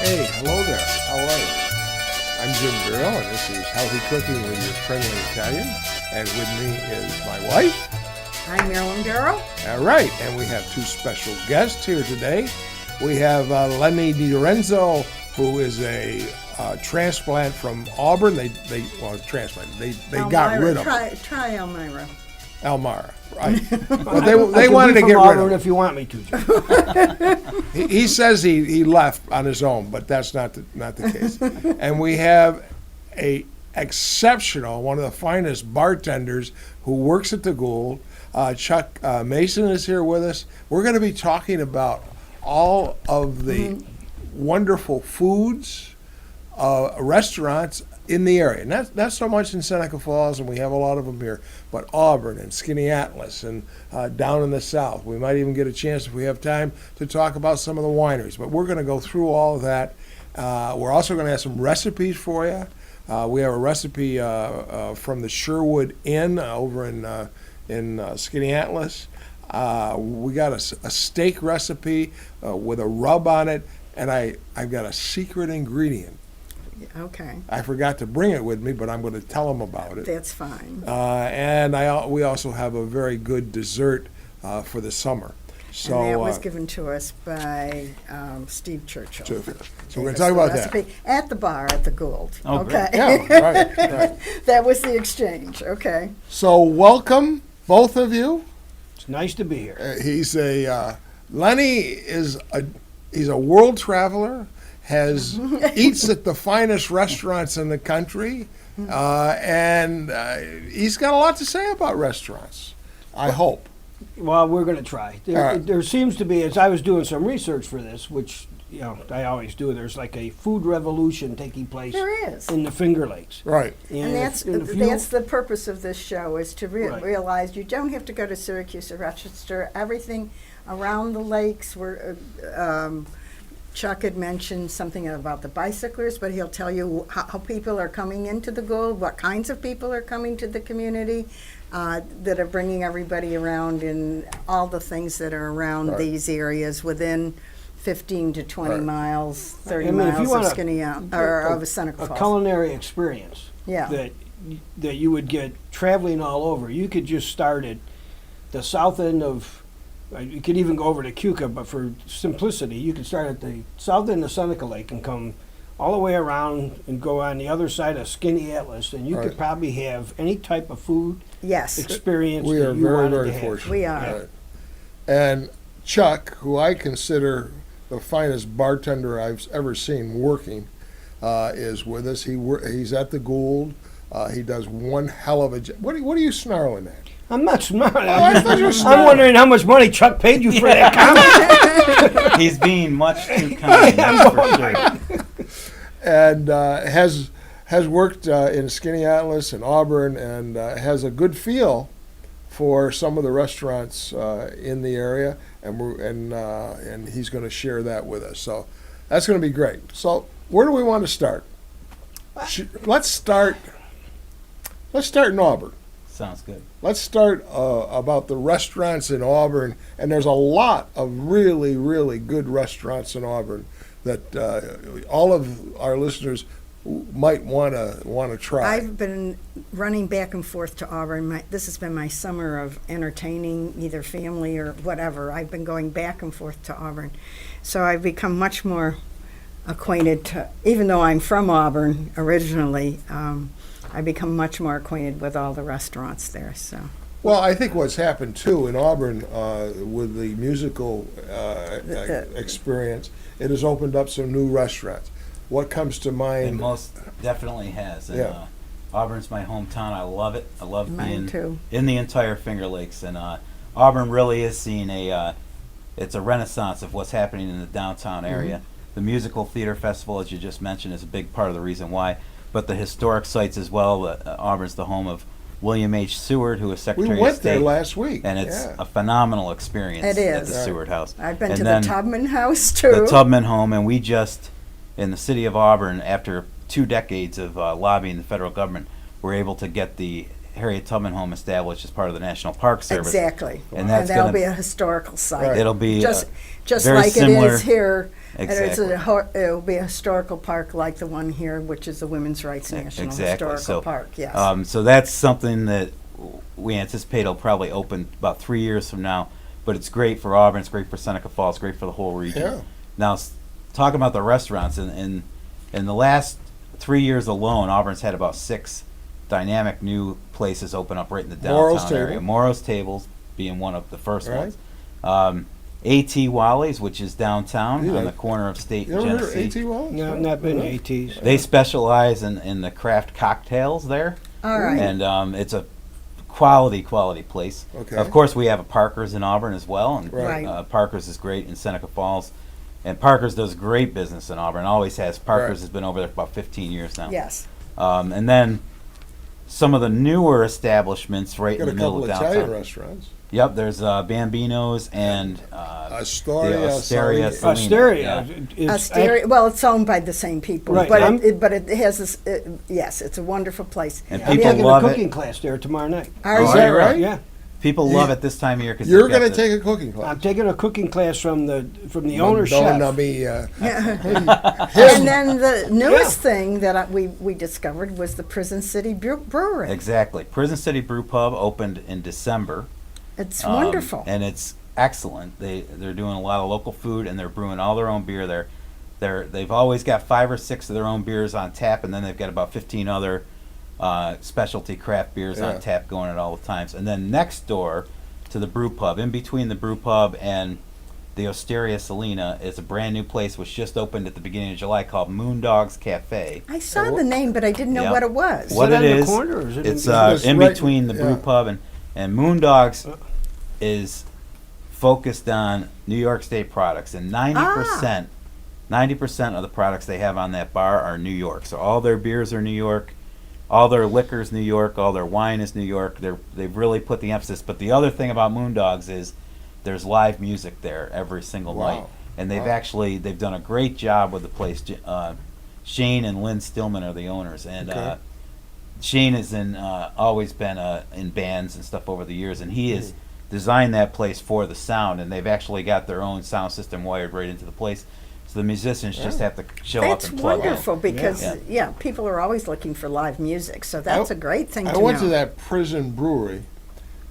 Hey, hello there. How are you? I'm Jim and Marilyn, and this is Healthy Cooking with your friendly Italian. And with me is my wife. I'm Marilyn Darrow. All right, and we have two special guests here today. We have Lenny DeRenzo, who is a transplant from Auburn. They got rid of him. Try Elmira. Elmira, right? But they wanted to get rid of him. If you want me to, Jim. He says he left on his own, but that's not the case. And we have a exceptional, one of the finest bartenders who works at the Gould. Chuck Mason is here with us. We're going to be talking about all of the wonderful foods, restaurants in the area. Not so much in Seneca Falls, and we have a lot of them here, but Auburn and Skaneateles and down in the south. We might even get a chance, if we have time, to talk about some of the wineries. But we're going to go through all of that. We're also going to have some recipes for you. We have a recipe from the Sherwood Inn over in Skaneateles. We got a steak recipe with a rub on it, and I've got a secret ingredient. Okay. I forgot to bring it with me, but I'm going to tell them about it. That's fine. And we also have a very good dessert for the summer. So and that was given to us by Steve Churchill. So we're going to talk about that. At the bar at the Gould. Oh, okay. Yeah, right. That was the exchange. Okay. So welcome, both of you. It's nice to be here. Lenny is he's a world traveler. Eats at the finest restaurants in the country, and he's got a lot to say about restaurants, I hope. Well, we're going to try. There seems to be, as I was doing some research for this, which I always do, there's like a food revolution taking place There is. in the Finger Lakes. Right. And that's the purpose of this show, is to realize you don't have to go to Syracuse or Rochester. Everything around the lakes, where Chuck had mentioned something about the bicyclers, but he'll tell you how people are coming into the Gould, what kinds of people are coming to the community, that are bringing everybody around, and all the things that are around these areas within 15 to 20 miles, 30 miles of Seneca Falls. A culinary experience that you would get traveling all over. You could just start at the south end of, you could even go over to Cuca, but for simplicity, you could start at the south end of Seneca Lake and come all the way around and go on the other side of Skaneateles, and you could probably have any type of food experience we that are you very, wanted very to have. fortunate. We are. Right. And Chuck, who I consider the finest bartender I've ever seen working, is with us. He's at the Gould. He does one hell of a job. What are you snarling at? I'm not smart. I thought you were smart. I'm wondering how much money Chuck paid you for that comment. He's being much too kind, that's for sure. And has worked in Skaneateles and Auburn, and has a good feel for some of the restaurants in the area, and he's going to share that with us. So that's going to be great. So where do we want to start? Let's start in Auburn. Sounds good. Let's start about the restaurants in Auburn, and there's a lot of really, really good restaurants in Auburn that all of our listeners might want to try. I've been running back and forth to Auburn. This has been my summer of entertaining either family or whatever. I've been going back and forth to Auburn. So I've become much more acquainted, even though I'm from Auburn originally, I've become much more acquainted with all the restaurants there. So. Well, I think what's happened too in Auburn with the musical experience, it has opened up some new restaurants. What comes to mind? It most definitely has. And, Auburn's my hometown. I love it. I love being in the entire Finger Lakes. And Auburn really is seeing it's a renaissance of what's happening in the downtown area. The musical theater festival, as you just mentioned, is a big part of the reason why. But the historic sites as well. Auburn's the home of William H. Seward, who was Secretary of State. We went there last week. And it's a phenomenal experience at the Seward House. I've been to the Tubman House, too. The Tubman home, and we just, in the city of Auburn, after 2 decades of lobbying the federal government, were able to get the Harriet Tubman home established as part of the National Park Service. Exactly. And that's that'll be a historical site. It'll be just very like similar. it is here Exactly. It'll be a historical park like the one here, which is the Women's Rights National Historical Park. Yes. So that's something that we anticipate will probably open about 3 years from now. But it's great for Auburn. It's great for Seneca Falls. Great for the whole region. Yeah. Now, talking about the restaurants, in the last 3 years alone, Auburn's had about 6 dynamic new places open up right in the downtown area. Moro's Tables being one of the first ones. A.T. Wally's, which is downtown on the corner of State and Genesee. You ever heard of A.T. Wally's? No, not been ATs. They specialize in the craft cocktails there. All right. And it's a quality place. Okay. Of course, we have a Parker's in Auburn as well, and Right. Parker's is great in Seneca Falls. And Parker's does great business in Auburn, always has. Parker's has been over there for about 15 years now. Yes. And then some of the newer establishments right in Got the a middle couple of Italian downtown. restaurants. Yep, there's Bambino's and Astoria, the Osteria Salini. Salina. Asteria. Yeah. Asteria, well, it's owned by the same people, Right. but it has this. Yes, it's a wonderful place. And I'm people taking love a it. cooking class there tomorrow night. Are Is you? that right? Yeah. People love it this time of year because You're going to take a cooking class. I'm taking a cooking class from the owner chef. Don't be, Yeah. him. And then the newest thing that we discovered was the Prison City Brewery. Exactly. Prison City Brew Pub opened in December. It's wonderful. And it's excellent. They're doing a lot of local food and they're brewing all their own beer there. They've always got 5 or 6 of their own beers on tap, and then they've got about 15 other specialty craft beers on tap going at all the times. And then next door to the brew pub, in between the brew pub and the Osteria Salina, is a brand new place which just opened at the beginning of July called Moondog's Cafe. I saw the name, but I didn't know Yeah. what it was. What it it on the is, corner, or is it it's It's in right- between the brew yeah. pub and Moondog's is focused on New York State products, and 90% of the products they have on that bar are New York. So all their beers are New York, all their liquor's New York, all their wine is New York. They've really put the emphasis. But the other thing about Moondogs is there's live music there every single night, and they've done a great job with the place. Shane and Lynn Stillman are the owners, and Shane has always been in bands and stuff over the years, and he has designed that place for the sound, and they've actually got their own sound system wired right into the place. So the musicians just have to show That's up and plug wonderful in. because people are always looking for live music, so that's a great thing to know. I went to that prison brewery,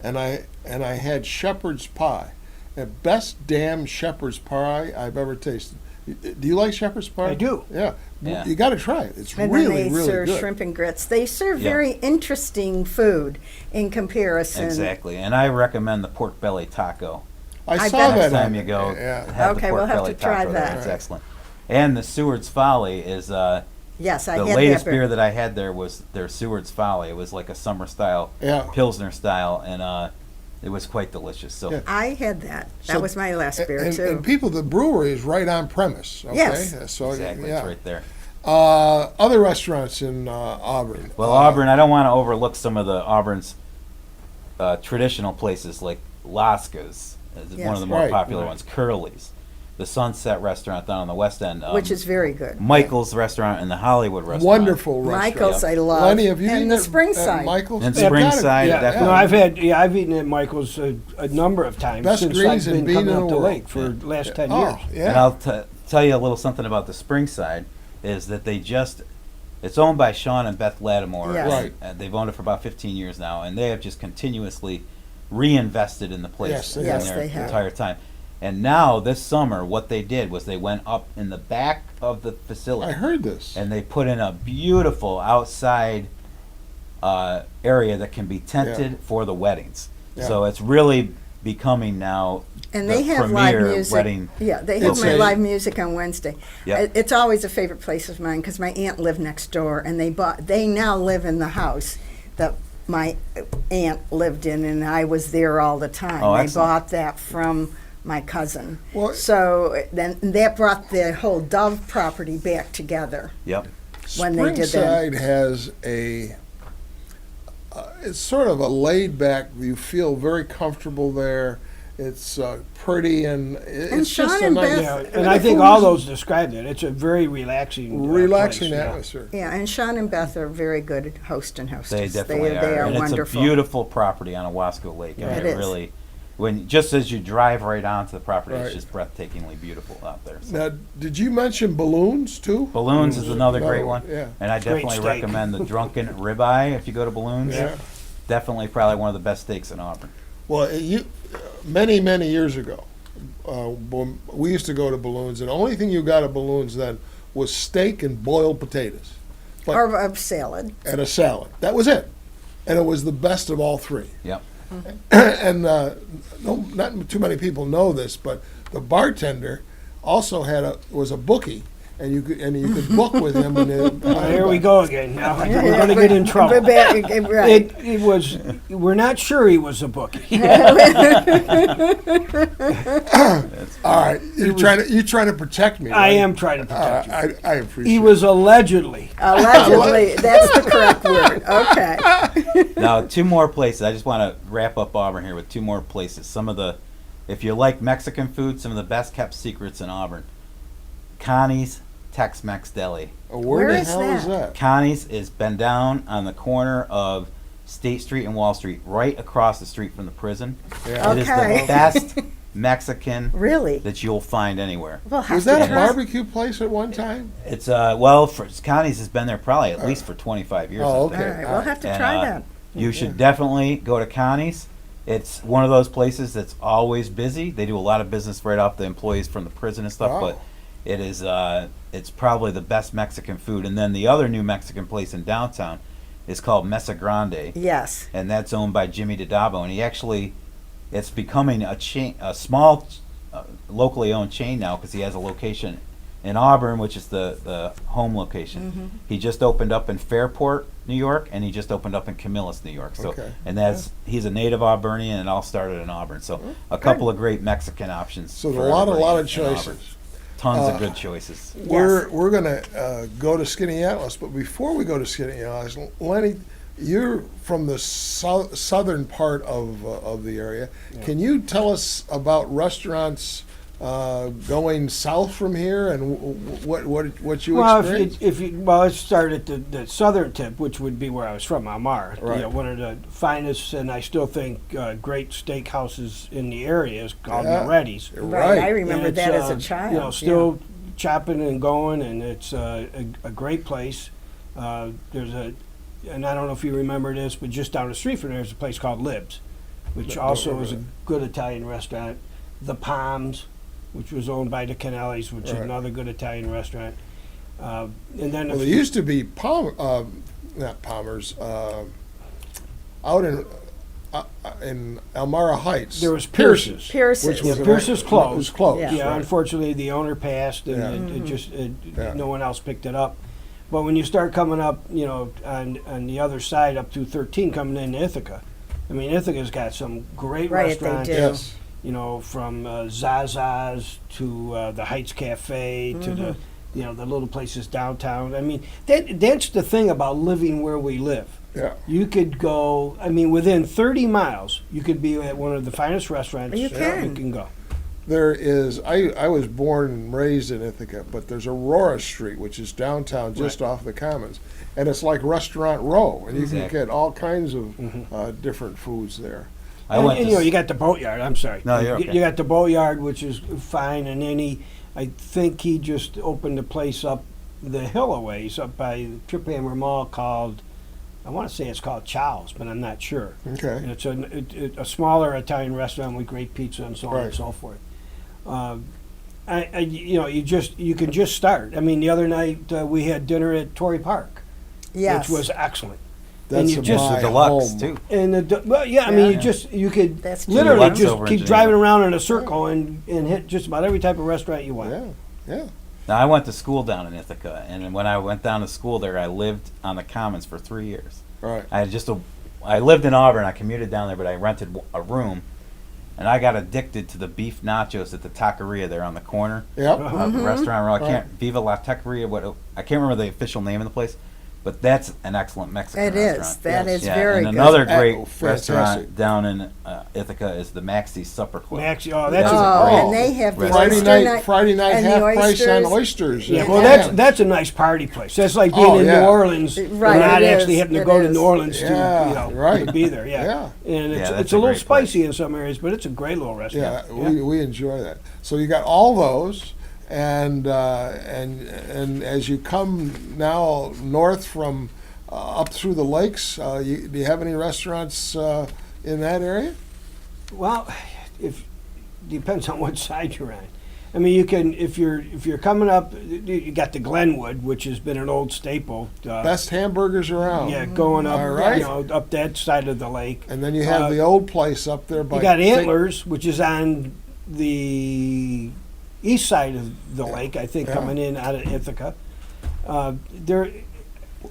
and I had shepherd's pie, the best damn shepherd's pie I've ever tasted. Do you like shepherd's pie? I do. Yeah, Yeah. you got to try it. It's And really, then they really serve good. shrimp and grits. They serve Yeah. very interesting food in comparison. Exactly, and I recommend the pork belly taco. I I saw bet. that Next time on you go, Yeah. have Okay, the pork we'll have belly to try taco there. that. It's excellent. And the Seward's Folly is Yes, I the had latest that beer that I had there was their Seward's Folly. It was like a summer style, Yeah. Pilsner style, and it was quite delicious. So Yeah. I had that. So- That was my last beer and, too. and people, the brewery is right on premise. Okay? Yes. So exactly, yeah. it's right there. Other restaurants in Auburn. Well, Auburn, I don't want to overlook some of the Auburn's traditional places like Lasca's, is one of the more Right. popular ones. Curly's, the Sunset Restaurant down on the West End, which is very good. Michael's Restaurant and the Hollywood Restaurant. Wonderful restaurant. Michael's, I love. Lenny, have you and eaten the at Springside. Michael's? And They've got it. Springside, Yeah, definitely. no, I've eaten at Michael's a number of times Best since greens I've and been bean coming in up the the world. lake for the last 10 Oh, years. And yeah. I'll tell you a little something about the Springside, is that it's owned by Sean and Beth Lattimore. Yes. Right. And they've owned it for about 15 years now, and they have just continuously reinvested in the place Yes, they in have. their Yes, they have. entire time. And now, this summer, what they did was they went up in the back of the facility. I heard this. And they put in a beautiful outside area that can be tented for the weddings. Yeah. So it's really becoming now And the they have live premier music. wedding. Yeah, they have It's my a- live music on Wednesday. Yep. It's always a favorite place of mine because my aunt lived next door, and they now live in the house that my aunt lived in, and I was there all the time. Oh, they excellent. bought that from my cousin. Well- So then that brought the whole Dove property back together Yep. when they did that. Springside has it's sort of a laid back, you feel very comfortable there. It's pretty and it's Sean just a and nice, Beth- Yeah, and I think all those describe that. It's a very relaxing relaxing place, yeah. atmosphere. Yeah, and Sean and Beth are very good at host and hostess. They definitely They are. are And wonderful. it's a beautiful property on Owasco Lake. I mean, It it is. really, just as you drive right onto the property, Right. it's just breathtakingly beautiful out there. So. Now, did you mention balloons too? Balloons is another great one, Yeah. and I Great definitely steak. recommend the drunken ribeye if you go to Balloons. Yeah. Definitely, probably one of the best steaks in Auburn. Well, many years ago, we used to go to Balloons, and the only thing you got at Balloons then was steak and boiled potatoes. But- Or a salad. and a salad. That was it. And it was the best of all three. Yep. And not too many people know this, but the bartender also was a bookie, and you could book with him. Here we go again. Now we're going to get in trouble. Right. It was. We're not sure he was a bookie. All right, you're trying to protect me. I right? am trying to protect you. I appreciate. He was allegedly. Allegedly, that's the correct word. Okay. Now, two more places. I just want to wrap up Auburn here with two more places. If you like Mexican food, some of the best kept secrets in Auburn. Connie's Tex-Mex Deli. Where Where the is hell is that? that? Connie's has been down on the corner of State Street and Wall Street, right across the street from the prison. Yeah. It is Okay. the best Mexican Really? that you'll find anywhere. Well, Was that a barbecue place at one time? It's Connie's has been there probably at least for 25 years. Oh, I think. okay. All right, we'll have to And, try that. You should definitely go to Connie's. It's one of those places that's always busy. They do a lot of business right off the employees from the prison and stuff, Wow. but it is it's probably the best Mexican food. And then the other new Mexican place in downtown is called Mesa Grande, Yes. and that's owned by Jimmy DiDavo. And it's becoming a small, locally owned chain now because he has a location in Auburn, which is the home location. Mm-hmm. He just opened up in Fairport, New York, and he just opened up in Camillus, New York. So, Okay. and he's a native Auburnian, and it all started in Auburn. So, a couple of great Mexican options. So for a lot everybody of in Auburn. choices. Tons of good choices. We're gonna go to Skaneateles, but before we go to Skaneateles, Lenny, you're from the southern part of the area. Yeah. Can you tell us about restaurants going south from here and what you experienced? Let's start at the southern tip, which would be where I was from, Amar. Right. You know, one of the finest, and I still think great steakhouses in the area is called Moretti's. Right. I remember And that it's, as a child. You know, still chopping and going, and it's a great place. And I don't know if you remember this, but just down the street from there is a place called Libs, which also is a good Italian restaurant. The Palms, which was owned by the Canellis, which is another good Italian restaurant. And then there used to be not Palmer's, out in Elmira Heights. there was Pierce's. Pierce's. Which was Pierce's closed. It was closed. Yeah. right. Unfortunately, the owner passed, and no one else picked it up. But when you start coming up, you know, on the other side up to 13, coming into Ithaca, I mean, Ithaca's got some great restaurants. They do. Yes. You know, from Zaza's to the Heights Cafe to the, you know, the little places downtown. I mean, that's the thing about living where we live. Yeah. You could go, I mean, within 30 miles, you could be at one of the finest restaurants You can. you can go. There is, I was born and raised in Ithaca, but there's Aurora Street, which is downtown just off the Commons. And it's like Restaurant Row, and you can get all kinds of different foods there. And you know, you got the Boatyard, I'm sorry. No, you're okay. You got the Boatyard, which is fine, and then I think he just opened a place up the hill a ways, up by Trip Hammer Mall called, I want to say it's called Chow's, but I'm not sure. Okay. And it's a smaller Italian restaurant with great pizza and so on and so forth. You can just start. I mean, the other night we had dinner at Torrey Park, Yes. which was excellent. That's you just- my The deluxe home. too. And I mean, you could That's true. literally Deluxe just over in keep Geneva. driving around in a circle and hit just about every type of restaurant you want. Yeah, yeah. Now, I went to school down in Ithaca, and when I went down to school there, I lived on the Commons for 3 years. Right. I lived in Auburn. I commuted down there, but I rented a room, and I got addicted to the beef nachos at the taqueria there on the corner Yep. of the restaurant. I can't Viva La Taqueria. I can't remember the official name of the place, But that's an excellent Mexican It is. restaurant. That is Yeah, very and good. another great Fantastic. restaurant down in Ithaca is the Maxi's Supper Club. Maxi, oh, that's Oh, a great. and they have the Friday oyster Friday night and the half price on oysters. oysters. Yeah, and well, clams. that's a nice party place. That's like being Oh, in yeah. New Orleans, Right, and not it actually is, having to it go to is. New Orleans Yeah, to, you know, right. to be there. Yeah, Yeah. and Yeah, it's that's a a little great spicy in some areas, but it's a great little restaurant. Yeah, we enjoy that. So you got all those, and as you come now north from up through the lakes, do you have any restaurants in that area? Well, if depends on what side you're on. I mean, you can if you're coming up, you got the Glenwood, which has been an old staple. Best hamburgers around. Yeah, going up, All right. you know, up that side of the lake. And then you have the old place up there by. You got Antlers, which is on the east side of the lake, I think, Yeah. coming in out of Ithaca. There,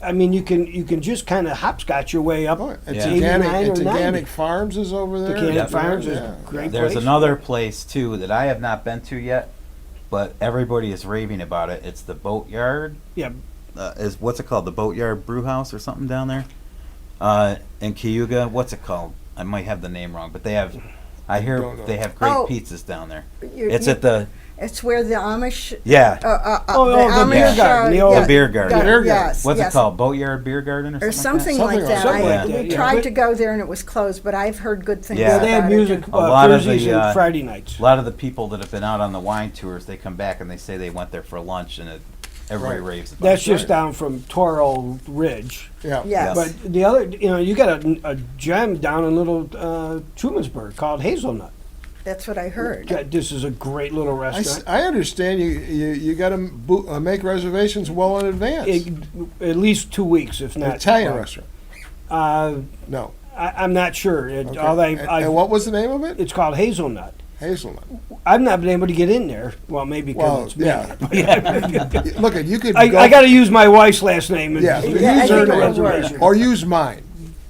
I mean, you can just kind of hopscotch your way up. Oh, it's Yeah. 89 or It's 90. Organic Farms is over there. Organic Yeah. Farms is Yeah. a great There's place. another place too that I have not been to yet, but everybody is raving about it. It's the Boatyard. Yeah, Is what's it called? The Boatyard Brew House or something down there, in Cayuga. What's it called? I might have the name wrong, but they have. I hear Don't know. they have great Oh. pizzas down there. You- It's you- at the It's where the Amish. yeah. The the beer Amish, garden, the yeah, old- The beer garden. yeah, Beer garden. Yes, What's yes. it called? Boatyard Beer Garden Or or something Something like like that. Something like We that, yeah. tried But- to go there and it was closed, but I've heard good things Yeah. yeah, about they have it. music A lot of Thursdays the, and Friday nights. A lot of the people that have been out on the wine tours, they come back and they say they went there for lunch, and everybody Right. raves about That's it. just down from Toro Ridge. Yeah. Yes. But the other, you know, you got a gem down in little Trumansburg called Hazelnut. That's what I heard. This is a great little restaurant. I understand you got to make reservations well in advance. At least 2 weeks, if An not. Italian well, restaurant. No, I'm not sure. Okay. Although and what was the name of it? it's called Hazelnut. Hazelnut. I've not been able to get in there. Well, maybe because Well, it's me. yeah. Look, you could I go. got to use my wife's last name. And Yeah, make use I a her think name. it'll work. reservation. Or use mine.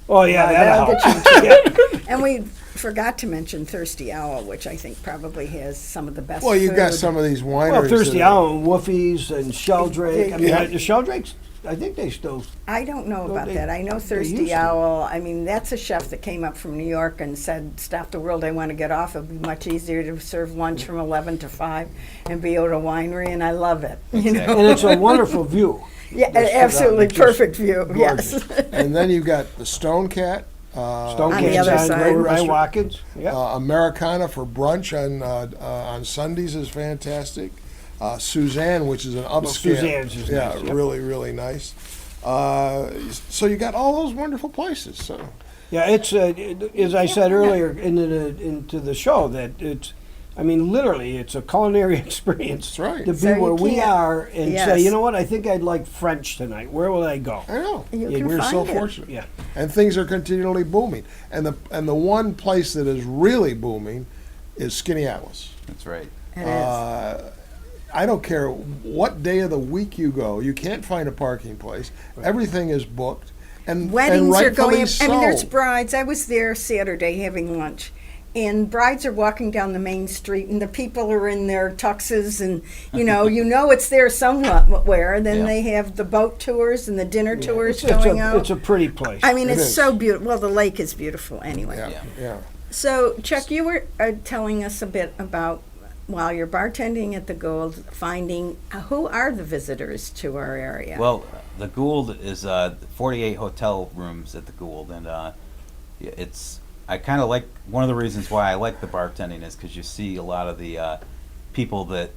Oh yeah, That'll that'll help. Yeah. And we forgot to mention Thirsty Owl, which I think probably has some of the best Well, you food. got some of these wineries. Well, Thirsty that are- Owl and Woofies and Sheldrake. I mean, Yeah. the Sheldrakes, I think they still. I don't know No, about they- that. I know used Thirsty to. Owl. I mean, that's a chef that came up from New York and said, "Stop the world. I want to get off. It'll be much easier to serve lunch from 11 to 5 and be at a winery." And I love it. You know? And it's a wonderful view. Yeah, Just absolutely just perfect view. gorgeous. Yes. And then you've got the Stone Cat. Stone On the Cat's other on side. Ryan Watkins. Yeah. Americana for brunch on Sundays is fantastic. Suzanne, which is an upscale. Suzanne's is yeah, nice, yep. really nice. So you got all those wonderful places. So Yeah, it's as I said earlier into the show that it's. I mean, literally, it's a culinary experience. That's right. To be So you where we can't- are and Yes. say, you know what, I think I'd like French tonight. Where will I go? I know. You Yeah, can We're find so it. fortunate. Yeah. And things are continually booming. And the one place that is really booming is Skaneateles. That's right. It is. I don't care what day of the week you go, you can't find a parking place. Everything is booked. And Weddings and are going. rightfully I mean, there's so. brides. I was there Saturday having lunch, and brides are walking down the main street, and the people are in their tuxes, and you know it's there somewhere. And then Yeah. they have the boat tours and the dinner tours It's going a, out. It's a pretty place. I mean, It it's is. so beautiful. Well, the lake is beautiful anyway. Yeah, Yeah. yeah. So, Chuck, you were telling us a bit about while you're bartending at the Gold, finding who are the visitors to our area. Well, the Gould is 48 hotel rooms at the Gould, and it's I kind of like one of the reasons why I like the bartending is because you see a lot of the people that,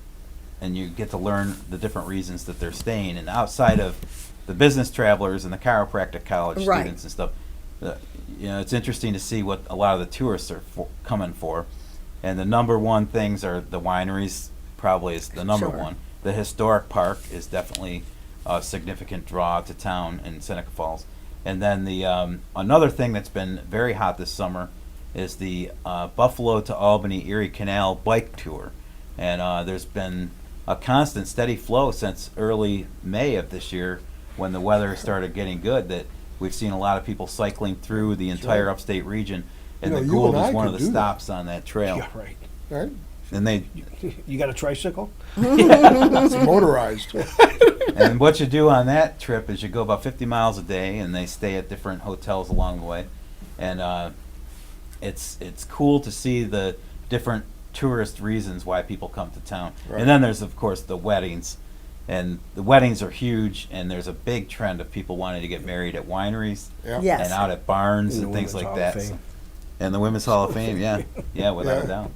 and you get to learn the different reasons that they're staying, and outside of the business travelers and the chiropractic college Right. students and stuff, it's interesting to see what a lot of the tourists are coming for. And the number one things are the wineries, probably is the number Sure. one. The historic park is definitely a significant draw to town in Seneca Falls. And then the another thing that's been very hot this summer is the Buffalo to Albany Erie Canal bike tour. And there's been a constant steady flow since early May of this year when the weather started getting good that we've seen a lot of people cycling through the entire upstate region. And You know, the you Gould and I is one could of the do that. stops on that trail. Yeah, right. Right? And they You got a tricycle? It's motorized. And what you do on that trip is you go about 50 miles a day, and they stay at different hotels along the way. And it's cool to see the different tourist reasons why people come to town. Right. And then there's, of course, the weddings. And the weddings are huge, and there's a big trend of people wanting to get married at wineries Yeah. Yes. and out at barns And and the things Women's like Hall that. of Fame. So- and the Women's Hall of Fame, yeah. Yeah, without a Yeah. doubt.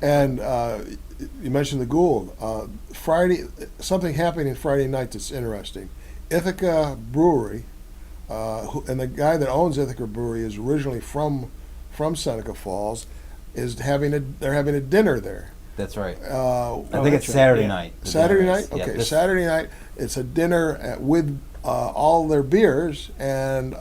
And you mentioned the Gould. Friday, something happening Friday night that's interesting. Ithaca Brewery, and the guy that owns Ithaca Brewery is originally from Seneca Falls, they're having a dinner there. That's right. I I think that's it's right, Saturday yeah. night. the Saturday dinner night? is. Yeah, Okay, this- Saturday night. It's a dinner with all their beers, and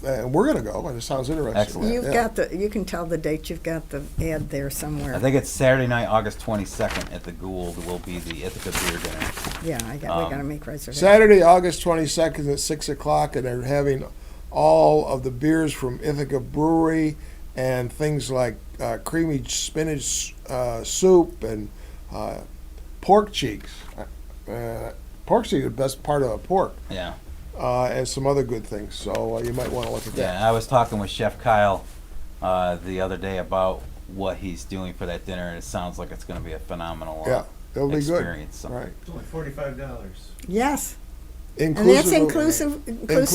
we're going to go, and it sounds interesting. Excellent. You've Yeah. got you can tell the date, you've got the ad there somewhere. I think it's Saturday night, August 22nd at the Gould will be the Ithaca beer dinner. Yeah, we got to make reservations. Saturday, August 22nd at 6 o'clock, and they're having all of the beers from Ithaca Brewery and things like creamy spinach soup and pork cheeks. Pork cheeks are the best part of a pork, Yeah. and some other good things. So you might want to look at that. Yeah, I was talking with Chef Kyle the other day about what he's doing for that dinner, and it sounds like it's going to be a phenomenal Yeah, it'll be good. experience. So. Right. It's only $45. Yes, and that's inclusive of Yeah, That's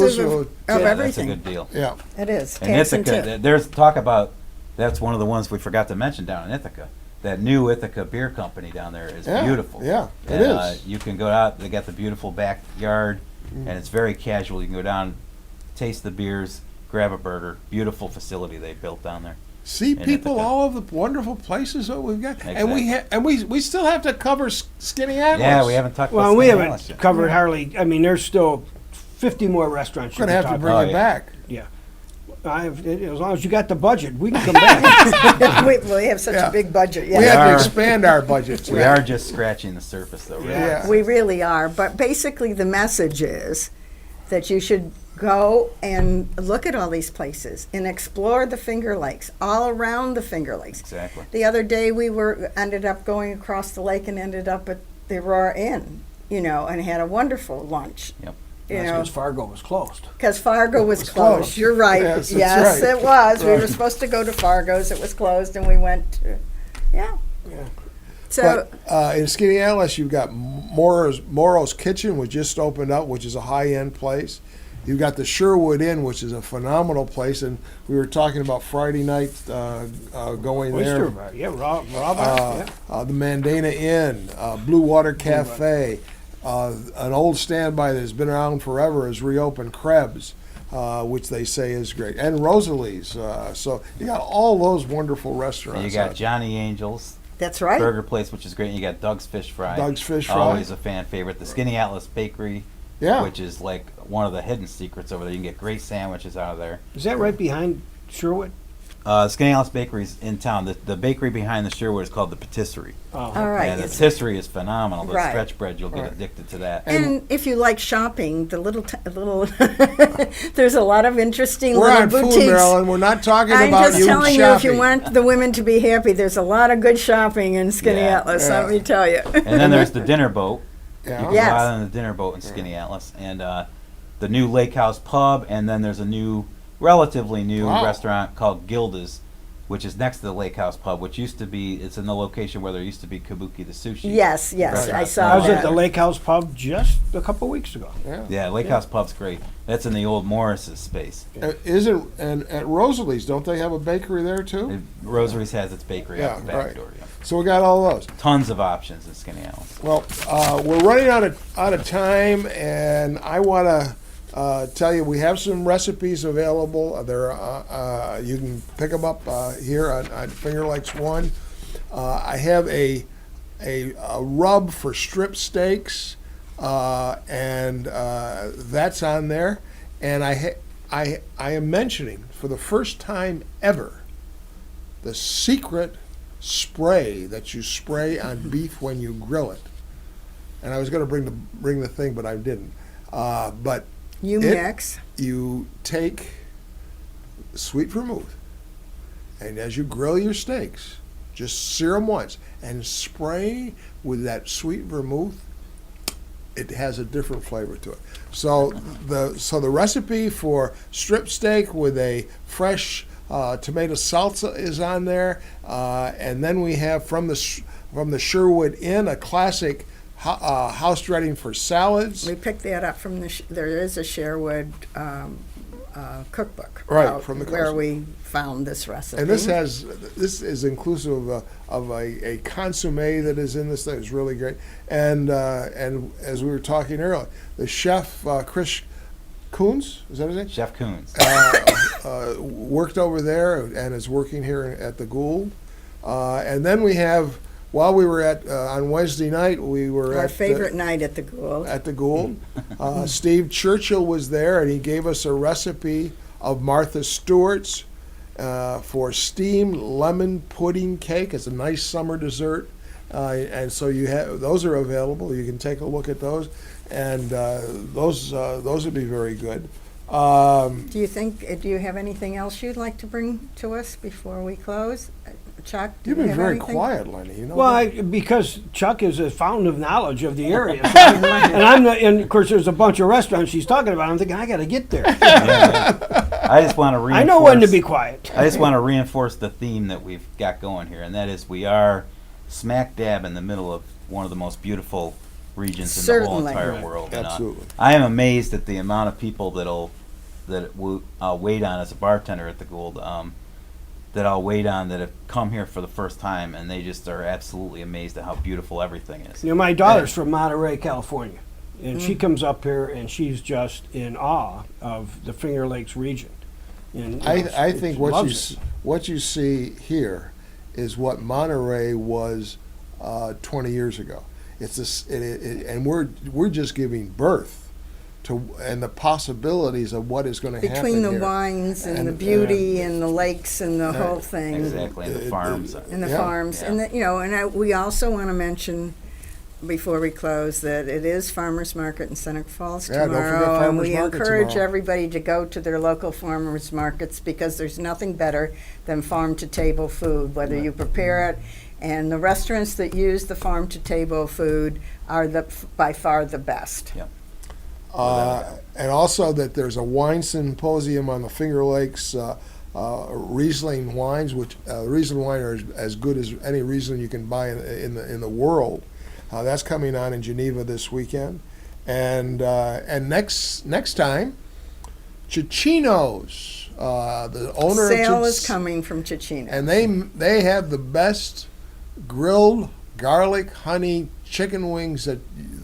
a everything. good deal. Yeah. It is. And Tax and Ithaca, tip. there's talk about, that's one of the ones we forgot to mention down in Ithaca. That new Ithaca beer company down there is Yeah, beautiful. yeah, it And, is. You can go out, they got the beautiful backyard, and it's very casual. You can go down, taste the beers, grab a burger. Beautiful facility they built down there. See in people Ithaca. all of the wonderful places that we've got, and Exactly. we still have to cover Skaneateles. Yeah, we haven't talked Well, about we Skaneateles haven't yet. covered hardly, I mean, there's still 50 more restaurants you We're gonna can have to talk bring Oh, it yeah. back. Yeah. As long as you got the budget, we can come back. we have such Yeah. a big budget. We Yeah. have to are- expand our budgets. We are just scratching the surface, though. Really. Yeah. We really are. But basically, the message is that you should go and look at all these places and explore the Finger Lakes, all around the Finger Lakes. Exactly. The other day, we ended up going across the lake and ended up at the Aurora Inn, and had a wonderful lunch. Yep. That's because Fargo was closed. Because Fargo was was closed. closed. You're right. Yes, Yes, that's right. it was. We were Right. supposed to go to Fargo's. It was closed, and we went to, yeah. So, But in Skaneateles, you've got Moro's Kitchen, which just opened up, which is a high-end place. You've got the Sherwood Inn, which is a phenomenal place, and we were talking about Friday night going Oyster there. Bar, yeah, raw bar, yeah. The Mandana Inn, Blue Water Cafe, an old standby that has been around forever has reopened, Krebs, which they say is great, and Rosalie's. So you got all those wonderful restaurants. And you got out Johnny Angel's that's right. burger place, which is great. And you got Doug's Fish Fry. Doug's Fish Fry. Always a fan favorite. The Skaneateles Bakery, Yeah. which is like one of the hidden secrets over there. You can get great sandwiches out of there. Is that right behind Sherwood? Skaneateles Bakery's in town. The bakery behind the Sherwood is called the Patisserie. Oh, All right. And the it's- patisserie is phenomenal. The Right. stretch bread, you'll get Right. addicted to that. And if you like shopping, the little there's a lot of interesting We're little on boutiques. food, Marilyn. We're not talking I'm about just you telling you, shopping. if you want the women to be happy, there's a lot of good shopping in Skaneateles. Yeah. Let me tell you. And then there's the dinner boat. Yeah. You can Yes. go out on the dinner boat in Skaneateles. And the new Lake House Pub, and then there's a new, relatively new Wow. restaurant called Gilda's, which is next to the Lake House Pub, which used to be, it's in the location where there used to be Kabuki the sushi. Yes, Right. I I saw was at that. the Lake House Pub just a couple weeks ago. Yeah, Lake House Pub's great. That's in the old Morris's space. Isn't and at Rosalie's, don't they have a bakery there too? Rosaries has its bakery out the Yeah, back right. door. Yeah. So we got all those. Tons of options in Skaneateles. Well, we're running out of time, and I want to tell you we have some recipes available. There, you can pick them up here on Finger Lakes One. I have a rub for strip steaks, and that's on there. And I am mentioning for the first time ever the secret spray that you spray on beef when you grill it. And I was going to bring the thing, but I didn't. But You it- mix. you take sweet vermouth, and as you grill your steaks, just sear them once and spray with that sweet vermouth. it has a different flavor to it. So the recipe for strip steak with a fresh tomato salsa is on there, and then we have from the Sherwood Inn a classic house dressing for salads. We picked that up from there is a Sherwood cookbook, right, from the where we found this recipe. And this is inclusive of a consommé that is in this thing. It's really great. And as we were talking earlier, the chef Chris Coons, is that his name? Chef Coons. Worked over there and is working here at the Gould. And then we have, while we were on Wednesday night, we were our favorite night at the Gould. At the Gould. Steve Churchill was there, and he gave us a recipe of Martha Stewart's for steamed lemon pudding cake. It's a nice summer dessert, and so those are available. You can take a look at those, and those would be very good. Do you have anything else you'd like to bring to us before we close? Chuck, You've been very anything? quiet, Lenny. You know Well, because Chuck is a fountain of knowledge of the area, so and of course there's a bunch of restaurants she's talking about. I'm thinking I got to get there. I just want to reinforce. I know when to be quiet. I just want to reinforce the theme that we've got going here, and that is we are smack dab in the middle of one of the most beautiful regions in the whole Certainly. entire Right. world. Absolutely. And, I am amazed at the amount of people I'll wait on as a bartender at the Gould. That I'll wait on that have come here for the first time, and they just are absolutely amazed at how beautiful everything is. You know, my daughter's from Monterey, California, and she comes up here and she's just in awe of the Finger Lakes region. And, I think loves it. what you see here is what Monterey was 20 years ago. And we're just giving birth to and the possibilities of what is going to happen Between the here. wines and the beauty and the lakes and the whole thing. Exactly, and the farms. And the Yeah. farms. Yeah. And we also want to mention before we close that it is Farmers Market in Seneca Falls Yeah, don't forget tomorrow, and Farmers we Market encourage tomorrow. everybody to go to their local farmers markets because there's nothing better than farm to table food, whether you prepare it. And the restaurants that use the farm to table food are by far the best. Yep. And also that there's a wine symposium on the Finger Lakes Riesling wines, which Riesling wine are as good as any Riesling you can buy in the world. That's coming on in Geneva this weekend, and next time, Cicino's, the owner Sale of is coming from Cicino. and they have the best grilled garlic honey chicken wings that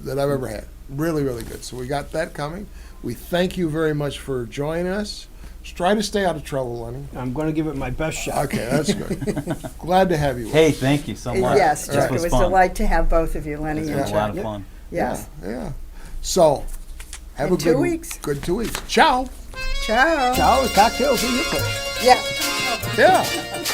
I've ever had. Really, really good. So we got that coming. We thank you very much for joining us. Just try to stay out of trouble, Lenny. I'm going to give it my best shot. Okay, that's good. Glad to have you with Hey, us. thank you so much. Yes, This Chuck, it was was a fun. delight to have both of you, Lenny It's and been a lot Chuck. of fun. Yes. Yeah. So, have In a 2 good weeks. Good 2 weeks. Ciao. Ciao. Ciao, cocktails in your place. Yeah. Yeah.